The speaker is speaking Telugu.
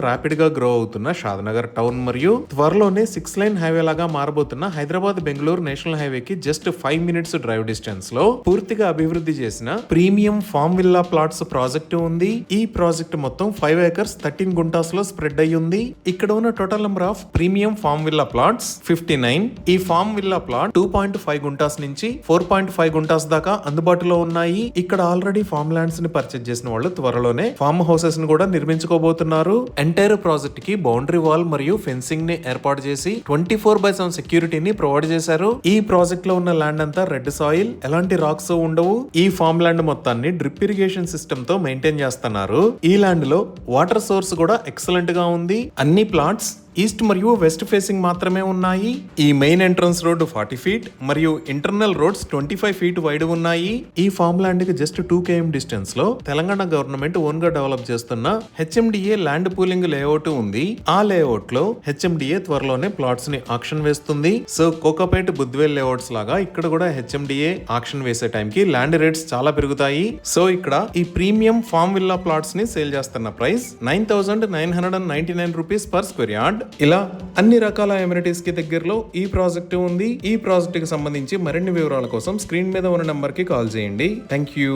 ర్యాపిడ్ గా గ్రో అవుతున్న షాద్నగర్ టౌన్ మరియు త్వరలోనే 6 లైన్ హైవే లాగా మారబోతున్న హైదరాబాద్ బెంగళూరు నేషనల్ హైవే కి జస్ట్ 5 minutes డ్రైవ్ డిస్టెన్స్ లో పూర్తిగా అభివృద్ధి చేసిన premium form villa plots project ఉంది. ఈ ప్రాజెక్ట్ మొత్తం 5 acres 13 గుంటాస్ లో స్ప్రెడ్ అయ్యి ఉంది. ఇక్కడ ఉన్న total number of premium form villa plots 59. ఈ ఫార్మ్ విల్లా ప్లాట్ 2.5 గుంటాస్ నుంచి 4.5 గుంటాస్ దాకా అందుబాటులో ఉన్నాయి. ఇక్కడ ఆల్రెడీ ఫార్మ్ ల్యాండ్స్ ని పర్చేజ్ చేసిన వాళ్ళు త్వరలోనే ఫార్మ్ హౌసెస్ ని కూడా నిర్మించుకోబోతున్నారు. ఎంటైర్ ప్రాజెక్ట్ కి బౌండరీ వాల్ మరియు ఫెన్సింగ్ ని ఏర్పాటు చేసి 24/7 సెక్యూరిటీని ప్రొవైడ్ చేశారు. ఈ ప్రాజెక్ట్ లో ఉన్న ల్యాండ్ అంతా రెడ్ సాయిల్, ఎలాంటి రాక్స్ ఉండవు. ఈ ఫార్మ్ ల్యాండ్ మొత్తాన్ని డ్రిప్ ఇరిగేషన్ సిస్టమ్ తో మెయింటైన్ చేస్తున్నారు. ఈ ల్యాండ్ లో వాటర్ సోర్స్ కూడా ఎక్సలెంట్ గా ఉంది. అన్ని ప్లాట్స్ ఈస్ట్ మరియు వెస్ట్ ఫేసింగ్ మాత్రమే ఉన్నాయి. ఈ మెయిన్ ఎంట్రన్స్ రోడ్ 40 feet మరియు ఇంటర్నల్ రోడ్స్ 25 feet వైడ్ ఉన్నాయి. ఈ ఫార్మ్ ల్యాండ్ కి జస్ట్ 2 km డిస్టెన్స్ లో తెలంగాణ గవర్నమెంట్ ఓన్ గా డెవలప్ చేస్తున్న HMDA ల్యాండ్ పూలింగ్ లేఅవుట్ ఉంది. ఆ లేఅవుట్ లో HMDA త్వరలోనే ప్లాట్స్ ని ఆక్షన్ వేస్తుంది. సో కోకాపేట్ బుద్వేల్ లేఅవుట్స్ లాగా ఇక్కడ కూడా HMDA ఆక్షన్ వేసే టైం కి ల్యాండ్ రేట్స్ చాలా పెరుగుతాయి. సో ఇక్కడ ఈ ప్రీమియం ఫార్మ్ విల్లా ప్లాట్స్ ని సేల్ చేస్తున్న price 9,999 rupees per square yard. ఇలా అన్ని రకాల ఎమ్యూనిటీస్ కి దగ్గరలో ఈ ప్రాజెక్ట్ ఉంది. ఈ ప్రాజెక్ట్ కి సంబంధించి మరిన్ని వివరాల కోసం స్క్రీన్ మీద ఉన్న నంబర్ కి కాల్ చేయండి. Thank you.